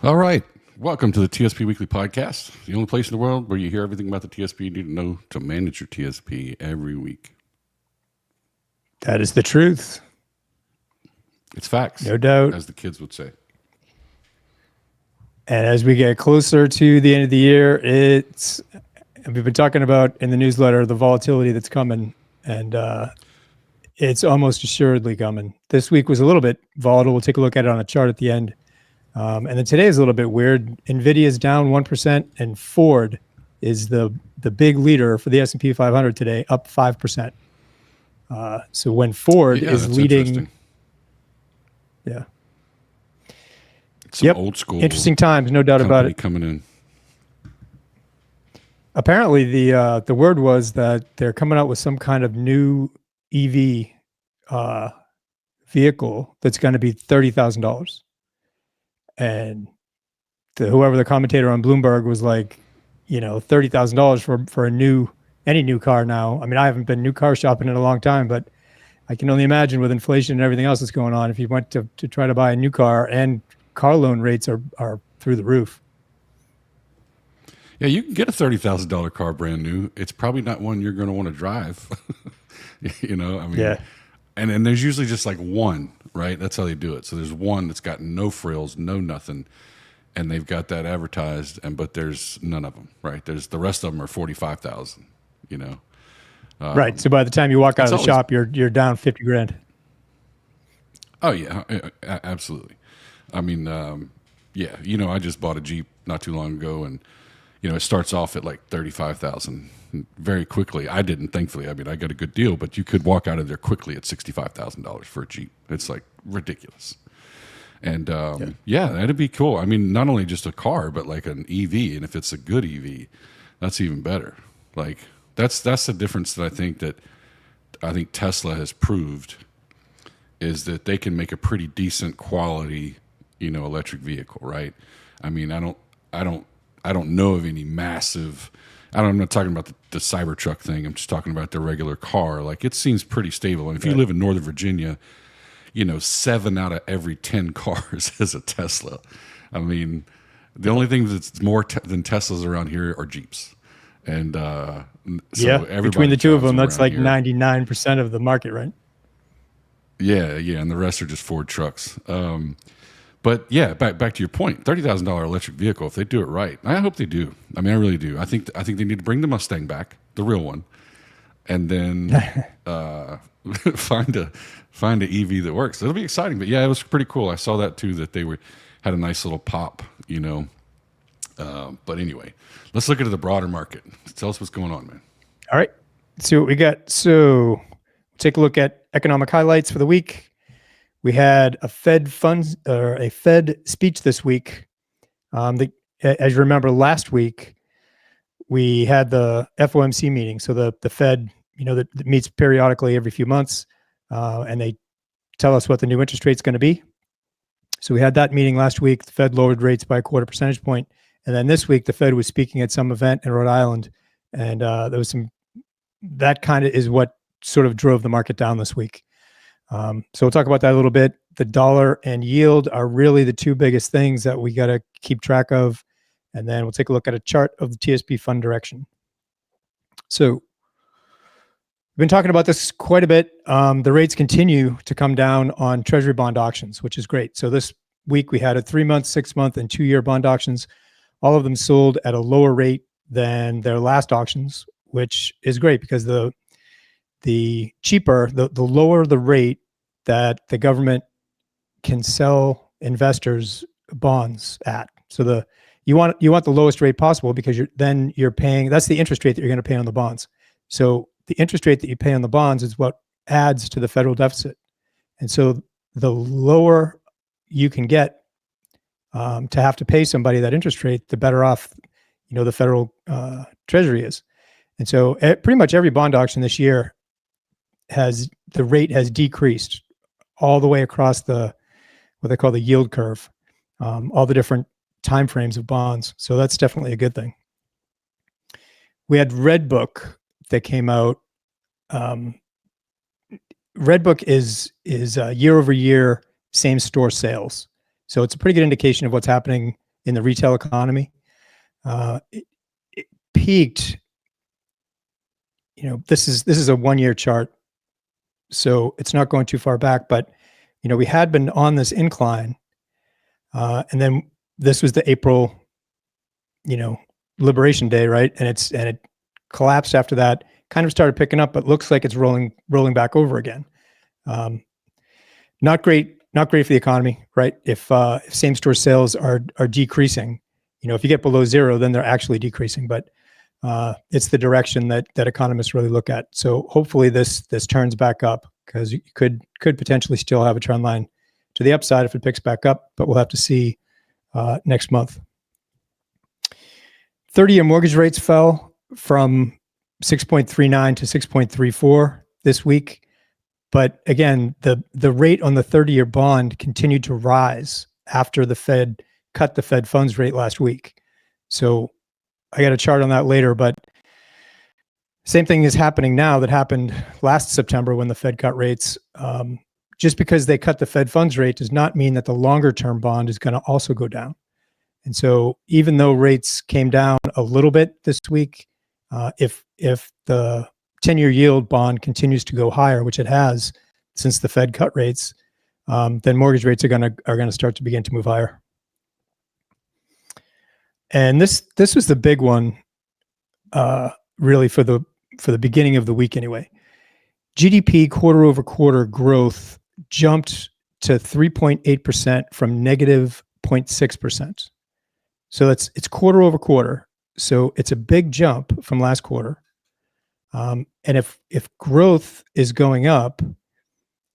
All right. Welcome to the TSP Weekly Podcast, the only place in the world where you hear everything about the TSP you need to know to manage your TSP every week. That is the truth. It's facts. No doubt. As the kids would say. And as we get closer to the end of the year, we've been talking about in the newsletter the volatility that's coming, and it's almost assuredly coming. This week was a little bit volatile. We'll take a look at it on a chart at the end. And then today is a little bit weird. NVIDIA is down 1%, and Ford is the big leader for the S&P 500 today, up 5%. So when Ford is leading, yeah, some old school, interesting times, no doubt about it. Coming in. Apparently, the word was that they're coming out with some kind of new EV vehicle that's going to be $30,000. And whoever the commentator on Bloomberg was like, $30,000 for any new car now. I mean, I haven't been new car shopping in a long time, but I can only imagine with inflation and everything else that's going on, if you went to try to buy a new car, and car loan rates are through the roof. Yeah, you can get a $30,000 car brand new. It's probably not one you're going to want to drive. Yeah. And there's usually just like one, right? That's how they do it. So there's one that's got no frills, no nothing, and they've got that advertised, but there's none of them, right? There's the rest of them are 45,000, right. So by the time you walk out of the shop, you're down 50 grand. Oh yeah, absolutely. I mean, yeah, I just bought a Jeep not too long ago, and it starts off at like 35,000 very quickly. I didn't, thankfully. I mean, I got a good deal, but you could walk out of there quickly at $65,000 for a Jeep. It's like ridiculous. And yeah, that'd be cool. I mean, not only just a car, but like an EV, and if it's a good EV, that's even better. Like that's the difference that I think Tesla has proved is that they can make a pretty decent quality, electric vehicle, right? I mean, I don't know of any massive. I'm not talking about the Cybertruck thing. I'm just talking about the regular car. Like it seems pretty stable. And if you live in Northern Virginia, 7 out of every 10 cars is a Tesla. I mean, the only thing that's more than Teslas around here are Jeeps. And between the two of them, that's like 99% of the market, right? Yeah, and the rest are just Ford trucks. But yeah, back to your point, $30,000 electric vehicle. If they do it right, I hope they do. I mean, I really do. I think they need to bring the Mustang back, the real one, and then find a EV that works. It'll be exciting. But yeah, it was pretty cool. I saw that too. That they had a nice little pop. But anyway, let's look into the broader market. Tell us what's going on, man. All right. See what we got. So take a look at economic highlights for the week. We had a Fed speech this week. As you remember, last week we had the FOMC meeting. So the Fed, that meets periodically every few months, and they tell us what the new interest rate is going to be. So we had that meeting last week. The Fed lowered rates by 0.25 percentage point, and then this week the Fed was speaking at some event in Rhode Island, and there was that kind of is what sort of drove the market down this week. So we'll talk about that a little bit. The dollar and yield are really the two biggest things that we got to keep track of. And then we'll take a look at a chart of the TSP fund direction. So we've been talking about this quite a bit. The rates continue to come down on Treasury bond auctions, which is great. So this week we had a 3-month, 6-month, and 2-year bond auctions. All of them sold at a lower rate than their last auctions, which is great because the cheaper, the lower the rate that the government can sell investors bonds at. So you want the lowest rate possible because you're paying, that's the interest rate that you're going to pay on the bonds. So the interest rate that you pay on the bonds is what adds to the federal deficit. And so the lower you can get to have to pay somebody that interest rate, the better off, the federal Treasury is. And so pretty much every bond auction this year the rate has decreased all the way across what they call the yield curve, all the different time frames of bonds. So that's definitely a good thing. We had Redbook that came out. Redbook is year over year same store sales. So it's a pretty good indication of what's happening in the retail economy. It peaked. This is a 1-year chart, so it's not going too far back. But we had been on this incline, and then this was the April, Liberation Day, right? And it collapsed after that. Kind of started picking up, but looks like it's rolling back over again. Not great for the economy, right? If same store sales are decreasing, if you get below zero, then they're actually decreasing. But it's the direction that economists really look at. So hopefully this turns back up, because you could potentially still have a trend line to the upside if it picks back up, but we'll have to see next month. 30-year mortgage rates fell from 6.39 to 6.34 this week. But again, the rate on the 30-year bond continued to rise after the Fed cut the Fed funds rate last week. So I got a chart on that later, but same thing is happening now that happened last September when the Fed cut rates. Just because they cut the Fed funds rate does not mean that the longer term bond is going to also go down. And so even though rates came down a little bit this week, if the 10-year yield bond continues to go higher, which it has since the Fed cut rates, then mortgage rates are going to start to begin to move higher. And this was the big one, really for the beginning of the week anyway. GDP quarter over quarter growth jumped to 3.8% from negative 0.6%. So it's quarter over quarter. So it's a big jump from last quarter. And if growth is going up,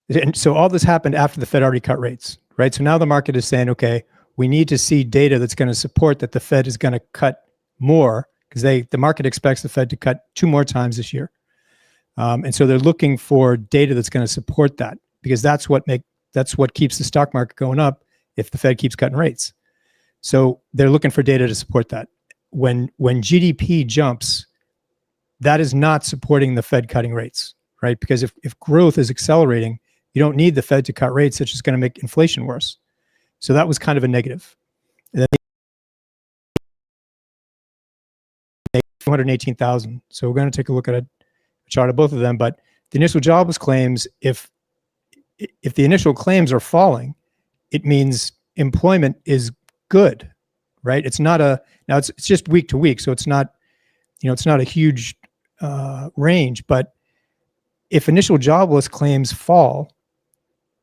and so all this happened after the Fed already cut rates, right? So now the market is saying, okay, we need to see data that's going to support that the Fed is going to cut more, because the market expects the Fed to cut 2 more times this year. And so they're looking for data that's going to support that, because that's what keeps the stock market going up if the Fed keeps cutting rates. So they're looking for data to support that. When GDP jumps, that is not supporting the Fed cutting rates, right? Because if growth is accelerating, you don't need the Fed to cut rates. It's just going to make inflation worse. So that was kind of a negative. And then 218,000. So we're going to take a look at a chart of both of them. But the initial jobless claims, if the initial claims are falling, it means employment is good, right? It's not now it's just week to week, so it's not a huge range. But if initial jobless claims fall,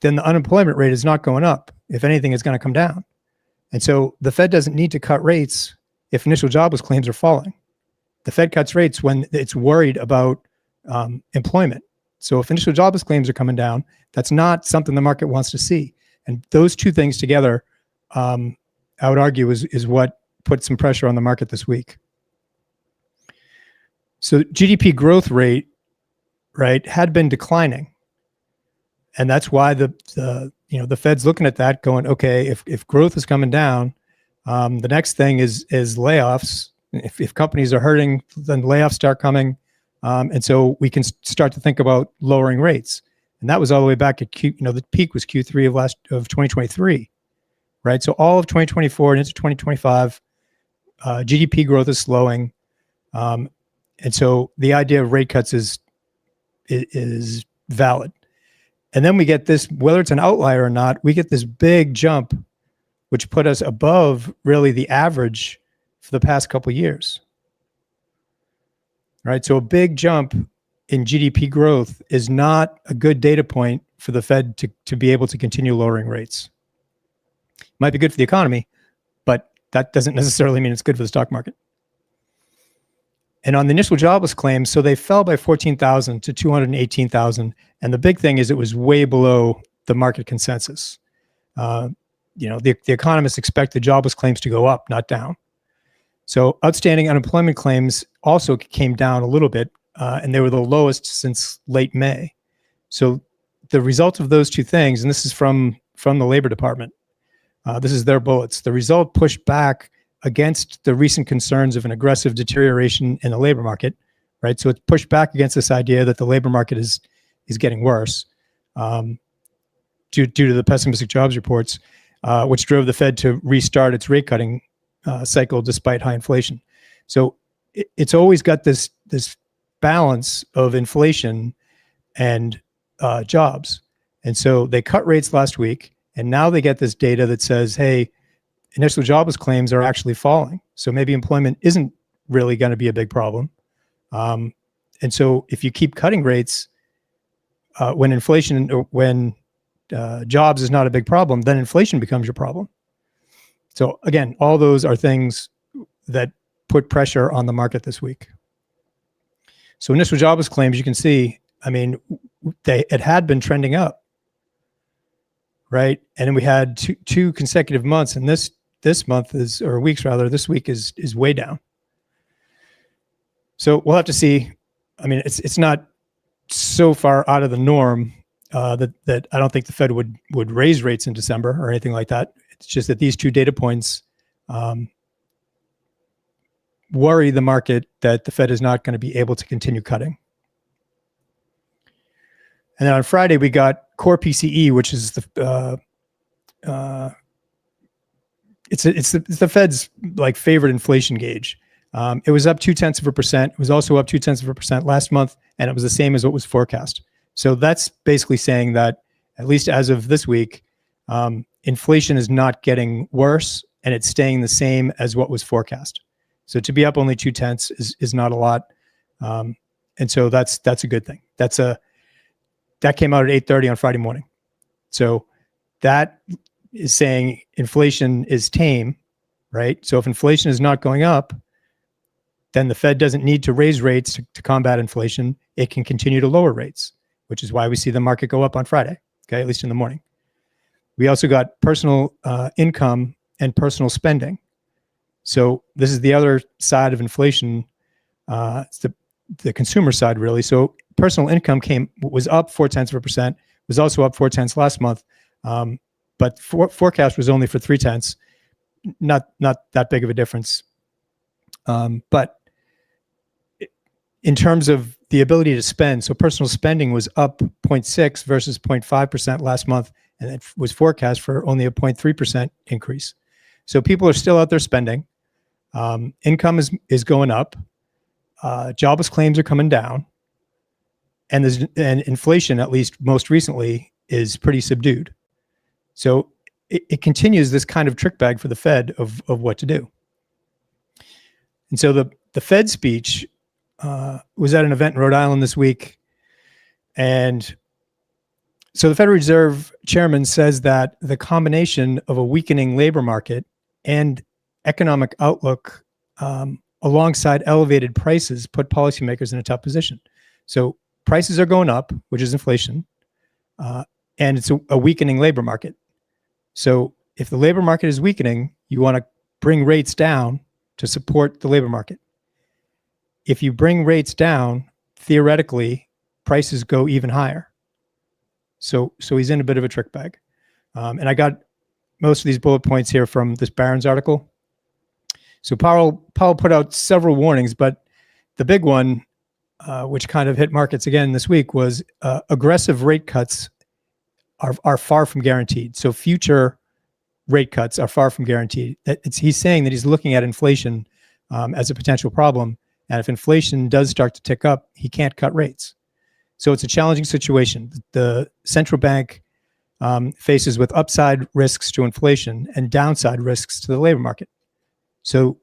then the unemployment rate is not going up. If anything, it's going to come down. And so the Fed doesn't need to cut rates if initial jobless claims are falling. The Fed cuts rates when it's worried about employment. So if initial jobless claims are coming down, that's not something the market wants to see. And those two things together, I would argue, is what put some pressure on the market this week. So GDP growth rate, right, had been declining. And that's why the Fed's looking at that going, okay, if growth is coming down, the next thing is layoffs. If companies are hurting, then layoffs start coming. And so we can start to think about lowering rates. And that was all the way back at the peak was Q3 of 2023, right? So all of 2024 and into 2025, GDP growth is slowing. And so the idea of rate cuts is valid. And then we get this, whether it's an outlier or not, we get this big jump, which put us above really the average for the past couple of years. Right? So a big jump in GDP growth is not a good data point for the Fed to be able to continue lowering rates. Might be good for the economy, but that doesn't necessarily mean it's good for the stock market. And on the initial jobless claims, so they fell by 14,000 to 218,000. And the big thing is it was way below the market consensus. The economists expect the jobless claims to go up, not down. So outstanding unemployment claims also came down a little bit, and they were the lowest since late May. So the result of those two things, and this is from the Labor Department, this is their bullets, the result pushed back against the recent concerns of an aggressive deterioration in the labor market, right? So it pushed back against this idea that the labor market is getting worse due to the pessimistic jobs reports, which drove the Fed to restart its rate cutting cycle despite high inflation. So it's always got this balance of inflation and jobs. And so they cut rates last week, and now they get this data that says, hey, initial jobless claims are actually falling. So maybe employment isn't really going to be a big problem. And so if you keep cutting rates when inflation or when jobs is not a big problem, then inflation becomes your problem. So again, all those are things that put pressure on the market this week. So initial jobless claims, you can see, I mean, it had been trending up, right? And then we had two consecutive months, and this month is, or weeks rather, this week is way down. So we'll have to see. I mean, it's not so far out of the norm that I don't think the Fed would raise rates in December or anything like that. It's just that these two data points worry the market that the Fed is not going to be able to continue cutting. And then on Friday, we got Core PCE, which is the the Fed's like favorite inflation gauge. It was up 0.2%. It was also up 0.2% last month, and it was the same as what was forecast. So that's basically saying that, at least as of this week, inflation is not getting worse, and it's staying the same as what was forecast. So to be up only 0.2 is not a lot, and so that's a good thing. That came out at 8:30 on Friday morning. So that is saying inflation is tame, right? So if inflation is not going up, then the Fed doesn't need to raise rates to combat inflation. It can continue to lower rates, which is why we see the market go up on Friday, okay, at least in the morning. We also got personal income and personal spending. So this is the other side of inflation. It's the consumer side, really. So personal income was up 0.4%, was also up 0.4 last month, but forecast was only for 0.3, not that big of a difference. But in terms of the ability to spend, so personal spending was up 0.6 versus 0.5% last month, and it was forecast for only a 0.3% increase. So people are still out there spending. Income is going up. Jobless claims are coming down, and inflation, at least most recently, is pretty subdued. So it continues this kind of trick bag for the Fed of what to do. And so the Fed speech was at an event in Rhode Island this week. And so the Federal Reserve chairman says that the combination of a weakening labor market and economic outlook alongside elevated prices put policymakers in a tough position. So prices are going up, which is inflation, and it's a weakening labor market. So if the labor market is weakening, you want to bring rates down to support the labor market. If you bring rates down, theoretically, prices go even higher. So he's in a bit of a trick bag. And I got most of these bullet points here from this Barron's article. So Powell put out several warnings, but the big one, which kind of hit markets again this week, was aggressive rate cuts are far from guaranteed. So future rate cuts are far from guaranteed. He's saying that he's looking at inflation as a potential problem. And if inflation does start to tick up, he can't cut rates. So it's a challenging situation. The central bank faces with upside risks to inflation and downside risks to the labor market. So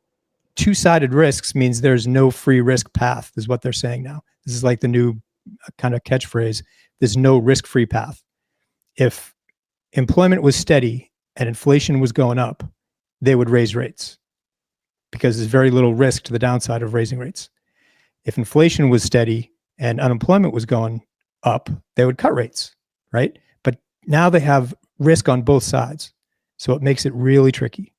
two-sided risks means there's no free risk path, is what they're saying now. This is like the new kind of catchphrase. There's no risk-free path. If employment was steady and inflation was going up, they would raise rates because there's very little risk to the downside of raising rates. If inflation was steady and unemployment was going up, they would cut rates, right? But now they have risk on both sides. So it makes it really tricky.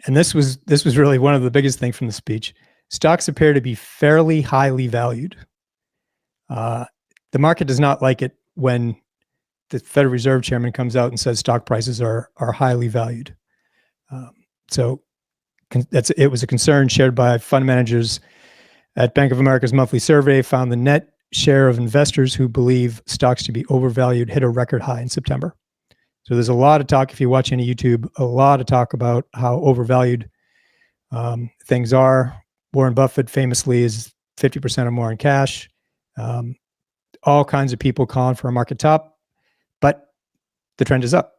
And this was really one of the biggest things from the speech. Stocks appear to be fairly highly valued. The market does not like it when the Federal Reserve chairman comes out and says stock prices are highly valued. So it was a concern shared by fund managers at Bank of America's monthly survey, found the net share of investors who believe stocks to be overvalued hit a record high in September. So there's a lot of talk, if you watch any YouTube, a lot of talk about how overvalued things are. Warren Buffett famously is 50% or more in cash. All kinds of people calling for a market top, but the trend is up.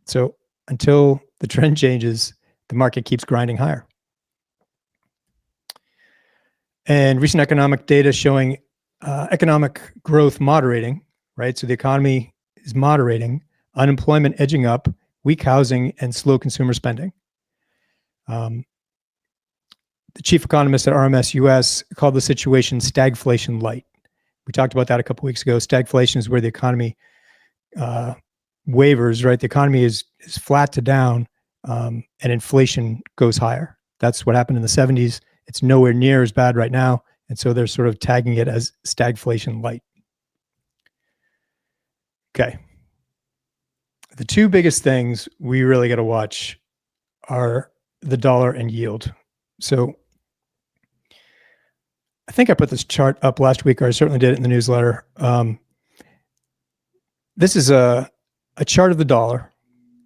So until the trend changes, the market keeps grinding higher. And recent economic data showing economic growth moderating, right? So the economy is moderating, unemployment edging up, weak housing, and slow consumer spending. The chief economist at RMS US called the situation stagflation light. We talked about that a couple of weeks ago. Stagflation is where the economy wavers, right? The economy is flat to down, and inflation goes higher. That's what happened in the 70s. It's nowhere near as bad right now. And so they're sort of tagging it as stagflation light. Okay. The two biggest things we really got to watch are the dollar and yield. So I think I put this chart up last week, or I certainly did it in the newsletter. This is a chart of the dollar.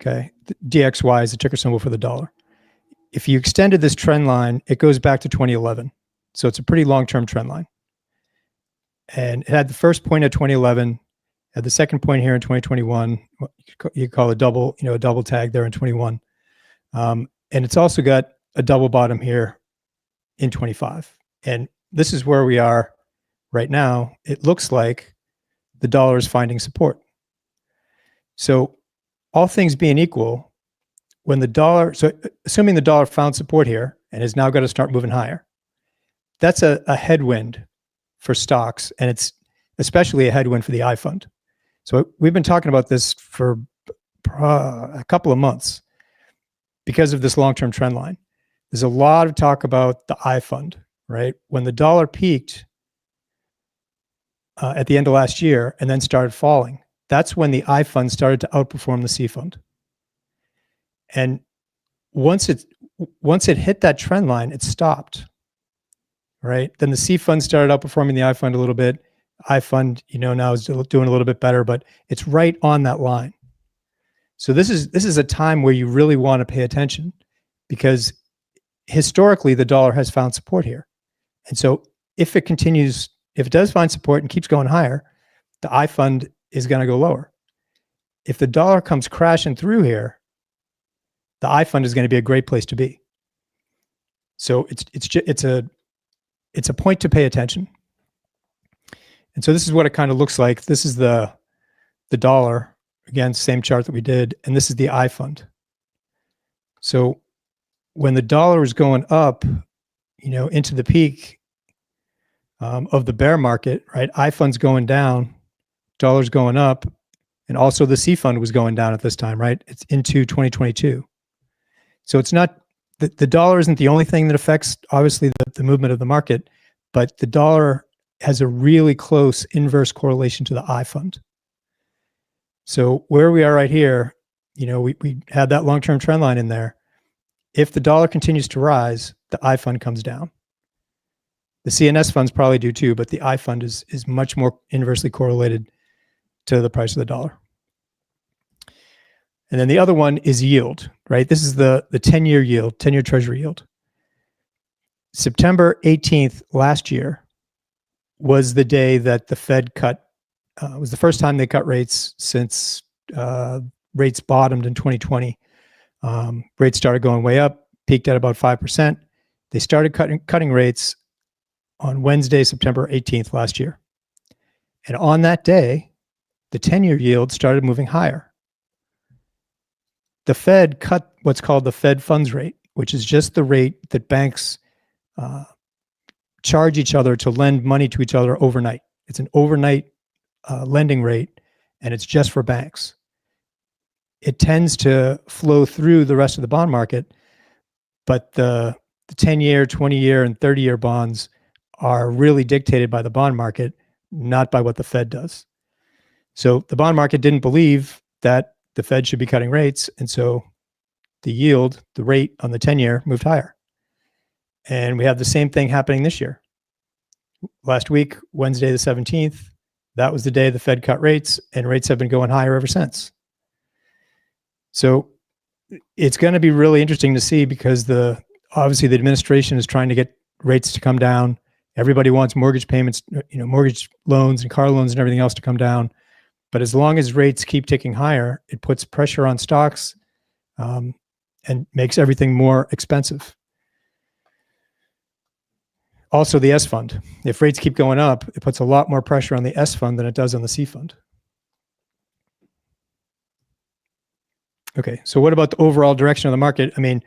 Okay. The DXY is the ticker symbol for the dollar. If you extended this trend line, it goes back to 2011. So it's a pretty long-term trend line. And it had the first point at 2011, had the second point here in 2021. You could call it a double tag there in 21. And it's also got a double bottom here in 25. And this is where we are right now. It looks like the dollar is finding support. So all things being equal, when the dollar, so assuming the dollar found support here and is now going to start moving higher, that's a headwind for stocks, and it's especially a headwind for the I fund. So we've been talking about this for a couple of months because of this long-term trend line. There's a lot of talk about the I fund, right? When the dollar peaked at the end of last year and then started falling, that's when the I fund started to outperform the C fund. And once it hit that trend line, it stopped, right? Then the C fund started outperforming the I fund a little bit. I fund, now is doing a little bit better, but it's right on that line. So this is a time where you really want to pay attention, because historically the dollar has found support here. And so if it does find support and keeps going higher, the I fund is going to go lower. If the dollar comes crashing through here, the I fund is going to be a great place to be. So it's a point to pay attention. And so this is what it kind of looks like. This is the dollar, again, same chart that we did, and this is the I fund. So when the dollar is going up, into the peak of the bear market, right? I fund's going down, dollar's going up, and also the C fund was going down at this time, right? It's into 2022. So it's not, the dollar isn't the only thing that affects, obviously, the movement of the market, but the dollar has a really close inverse correlation to the I fund. So where we are right here, we had that long-term trend line in there. If the dollar continues to rise, the I fund comes down. The CNS funds probably do too, but the I fund is much more inversely correlated to the price of the dollar. And then the other one is yield, right? This is the 10-year yield, 10-year Treasury yield. September 18th last year was the day that the Fed cut, was the first time they cut rates since rates bottomed in 2020. Rates started going way up, peaked at about 5%. They started cutting rates on Wednesday, September 18th last year. And on that day, the 10-year yield started moving higher. The Fed cut what's called the Fed funds rate, which is just the rate that banks charge each other to lend money to each other overnight. It's an overnight lending rate, and it's just for banks. It tends to flow through the rest of the bond market, but the 10-year, 20-year, and 30-year bonds are really dictated by the bond market, not by what the Fed does. So the bond market didn't believe that the Fed should be cutting rates, and so the yield, the rate on the 10-year moved higher. And we have the same thing happening this year. Last week, Wednesday the 17th, that was the day the Fed cut rates, and rates have been going higher ever since. So it's going to be really interesting to see because obviously the administration is trying to get rates to come down. Everybody wants mortgage payments, mortgage loans and car loans and everything else to come down. But as long as rates keep ticking higher, it puts pressure on stocks and makes everything more expensive. Also, the S fund. If rates keep going up, it puts a lot more pressure on the S fund than it does on the C fund. Okay, so what about the overall direction of the market? I mean,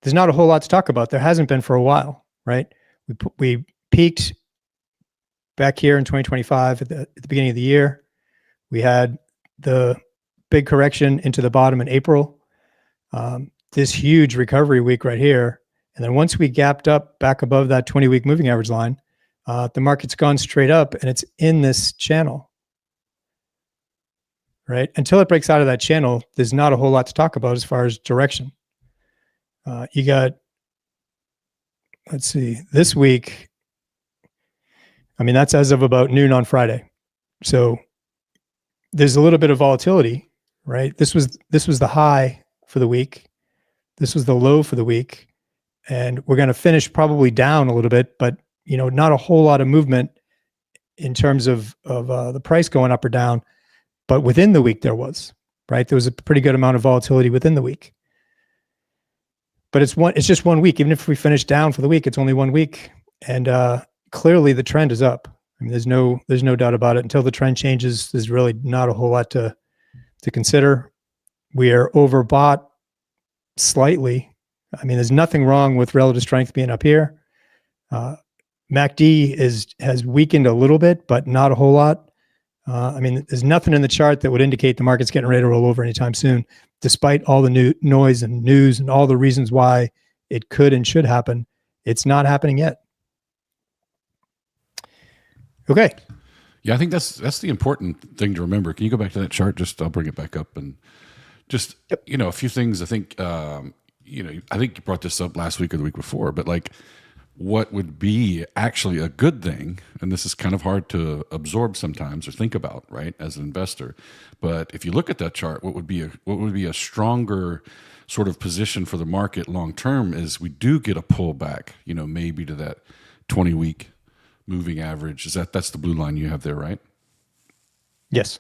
there's not a whole lot to talk about. There hasn't been for a while, right? We peaked back here in 2025 at the beginning of the year. We had the big correction into the bottom in April. This huge recovery week right here. And then once we gapped up back above that 20-week moving average line, the market's gone straight up and it's in this channel, right? Until it breaks out of that channel, there's not a whole lot to talk about as far as direction. You got, let's see, this week, I mean, that's as of about noon on Friday. So there's a little bit of volatility, right? This was the high for the week. This was the low for the week. And we're going to finish probably down a little bit, but not a whole lot of movement in terms of the price going up or down. But within the week there was, right? There was a pretty good amount of volatility within the week. But it's just 1 week. Even if we finish down for the week, it's only 1 week. And clearly the trend is up. I mean, there's no doubt about it. Until the trend changes, there's really not a whole lot to consider. We are overbought slightly. I mean, there's nothing wrong with relative strength being up here. MACD has weakened a little bit, but not a whole lot. I mean, there's nothing in the chart that would indicate the market's getting ready to roll over anytime soon, despite all the new noise and news and all the reasons why it could and should happen. It's not happening yet. Okay. Yeah, I think that's the important thing to remember. Can you go back to that chart? I'll bring it back up and just, Yep. A few things. I think, I think you brought this up last week or the week before, but like what would be actually a good thing, and this is kind of hard to absorb sometimes or think about, right, as an investor. But if you look at that chart, what would be a stronger sort of position for the market long term is we do get a pullback, maybe to that 20-week moving average. That's the blue line you have there, right? Yes.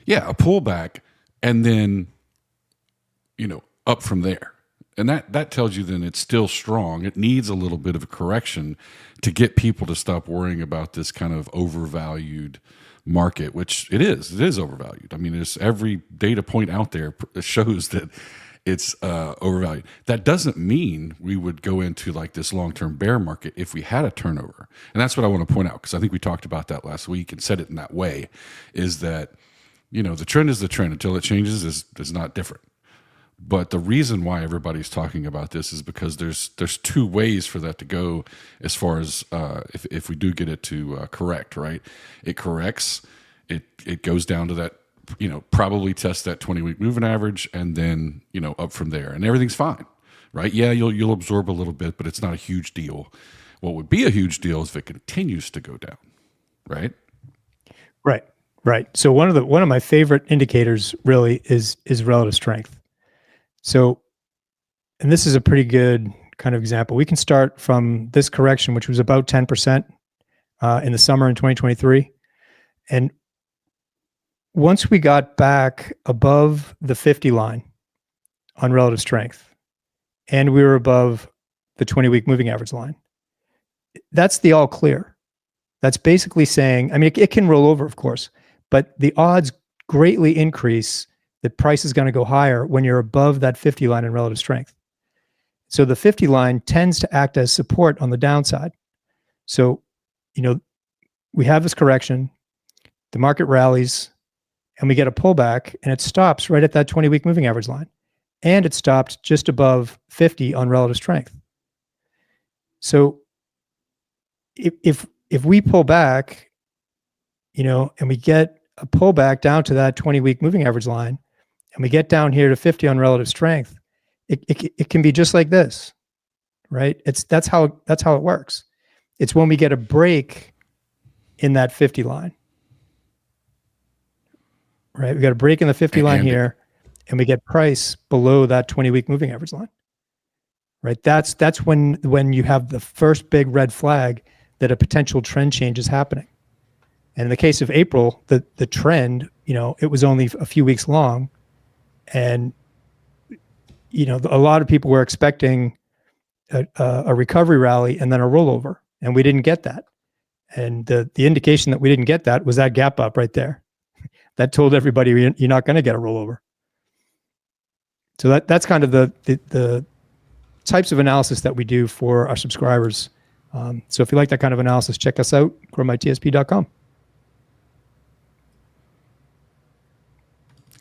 Yeah, a pullback, and then up from there. And that tells you then it's still strong. It needs a little bit of a correction to get people to stop worrying about this kind of overvalued market, which it is. It is overvalued. I mean, there's every data point out there shows that it's overvalued. That doesn't mean we would go into like this long-term bear market if we had a turnover. And that's what I want to point out, because I think we talked about that last week and said it in that way, is that, the trend is the trend until it changes is not different. But the reason why everybody's talking about this is because there's two ways for that to go as far as if we do get it to correct, right? It corrects, it goes down to that, probably test that 20-week moving average and then, up from there. And everything's fine, right? Yeah, you'll absorb a little bit, but it's not a huge deal. What would be a huge deal is if it continues to go down, right? Right. So one of my favorite indicators really is relative strength. So, and this is a pretty good kind of example. We can start from this correction, which was about 10% in the summer in 2023. And once we got back above the 50 line on relative strength, and we were above the 20-week moving average line, that's the all clear. That's basically saying, I mean, it can roll over, of course, but the odds greatly increase the price is going to go higher when you're above that 50 line in relative strength. So the 50 line tends to act as support on the downside. So, we have this correction, the market rallies, and we get a pullback, and it stops right at that 20-week moving average line. And it stopped just above 50 on relative strength. So if we pull back, and we get a pullback down to that 20-week moving average line, and we get down here to 50 on relative strength, it can be just like this, right? That's how it works. It's when we get a break in that 50 line, right? We got a break in the 50 line here, and we get price below that 20-week moving average line, right? That's when you have the first big red flag that a potential trend change is happening. And in the case of April, the trend, it was only a few weeks long, and a lot of people were expecting a recovery rally and then a rollover, and we didn't get that. And the indication that we didn't get that was that gap up right there. That told everybody you're not going to get a rollover. So that's kind of the types of analysis that we do for our subscribers. So if you like that kind of analysis, check us out, growmytsp.com.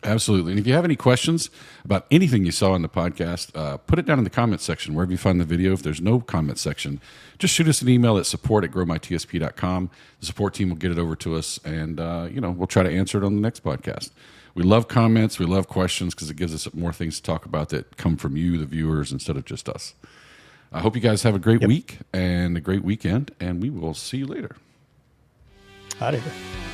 Absolutely. And if you have any questions about anything you saw in the podcast, put it down in the comment section, wherever you find the video. If there's no comment section, just shoot us an email at support@growmytsp.com. The support team will get it over to us, and we'll try to answer it on the next podcast. We love comments. We love questions because it gives us more things to talk about that come from you, the viewers, instead of just us. I hope you guys have a great week and a great weekend, and we will see you later. Out of here.